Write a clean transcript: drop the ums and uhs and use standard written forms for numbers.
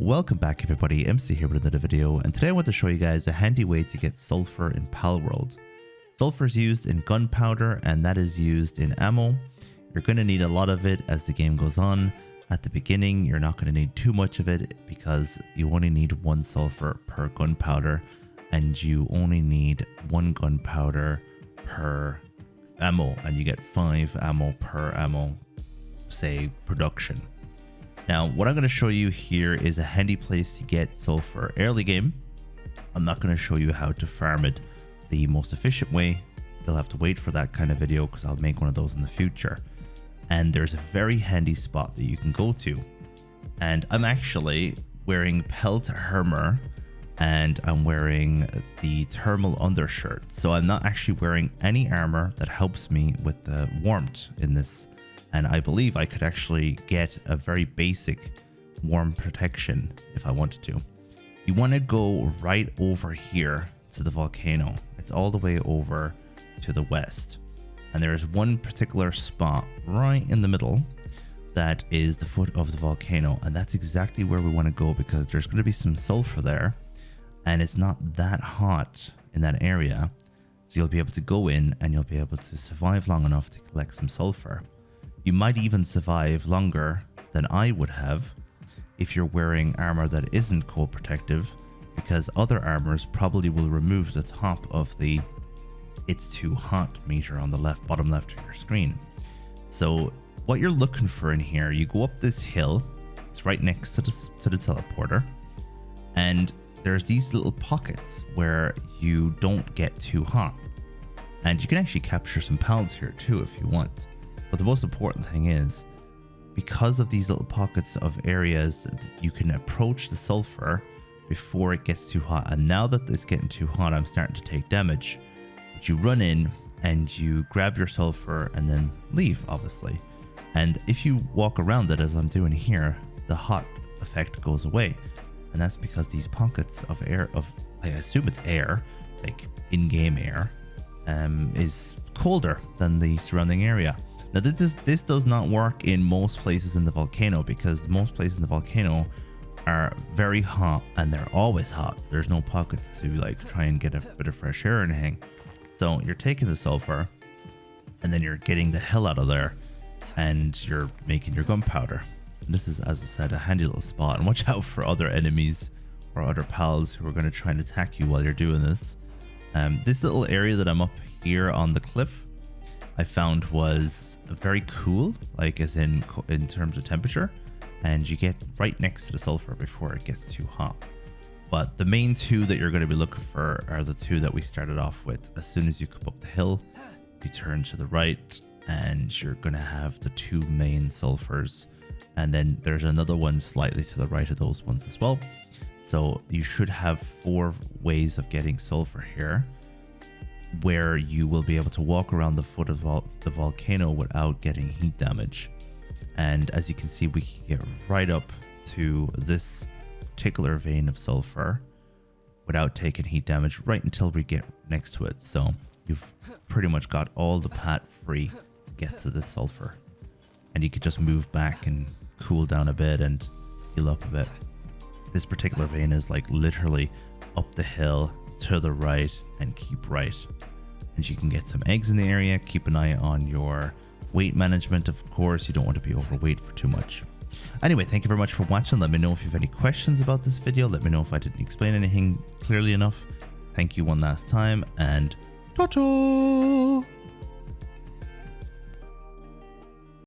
Welcome back everybody, MC here with another video, and today I want to show you guys a handy way to get sulfur in Palworld. Sulfur is used in gunpowder and that is used in ammo. You're going to need a lot of it as the game goes on. At the beginning you're not going to need too much of it because you only need 1 sulfur per gunpowder and you only need 1 gunpowder per ammo, and you get 5 ammo per ammo, say, production. Now, what I'm going to show you here is a handy place to get sulfur early game. I'm not going to show you how to farm it the most efficient way. You'll have to wait for that kind of video because I'll make one of those in the future. And there's a very handy spot that you can go to. And I'm actually wearing pelt armor and I'm wearing the thermal undershirt. So I'm not actually wearing any armor that helps me with the warmth in this. And I believe I could actually get a very basic warm protection if I wanted to. You want to go right over here to the volcano. It's all the way over to the west. And there is one particular spot right in the middle that is the foot of the volcano. And that's exactly where we want to go because there's going to be some sulfur there. And it's not that hot in that area. So you'll be able to go in and you'll be able to survive long enough to collect some sulfur. You might even survive longer than I would have if you're wearing armor that isn't cold protective, because other armors probably will remove the top of the "it's too hot" meter on the bottom left of your screen. So what you're looking for in here, you go up this hill. It's right next to the teleporter, and there's these little pockets where you don't get too hot, and you can actually capture some pals here too if you want. But the most important thing is, because of these little pockets of areas, that you can approach the sulfur before it gets too hot. And now that it's getting too hot, I'm starting to take damage. But you run in and you grab your sulfur and then leave, obviously. And if you walk around it, as I'm doing here, the hot effect goes away. And that's because these pockets of air, I assume it's air, like in-game air, is colder than the surrounding area. Now this does not work in most places in the volcano, because most places in the volcano are very hot and they're always hot. There's no pockets to like try and get a bit of fresh air or anything. So you're taking the sulfur and then you're getting the hell out of there and you're making your gunpowder. And this is, as I said, a handy little spot, and watch out for other enemies or other pals who are going to try and attack you while you're doing this. This little area that I'm up here on the cliff, I found was very cool, like as in terms of temperature, and you get right next to the sulfur before it gets too hot. But the main 2 that you're going to be looking for are the 2 that we started off with. As soon as you come up the hill, you turn to the right and you're going to have the 2 main sulfurs, and then there's another one slightly to the right of those ones as well. So you should have 4 ways of getting sulfur here, where you will be able to walk around the foot of the volcano without getting heat damage. And as you can see, we can get right up to this particular vein of sulfur without taking heat damage right until we get next to it. So you've pretty much got all the path free to get to this sulfur, and you could just move back and cool down a bit and heal up a bit. This particular vein is like literally up the hill to the right and keep right, and you can get some eggs in the area. Keep an eye on your weight management, of course. You don't want to be overweight for too much. Anyway, thank you very much for watching. Let me know if you have any questions about this video. Let me know if I didn't explain anything clearly enough. Thank you one last time, and ta-ta!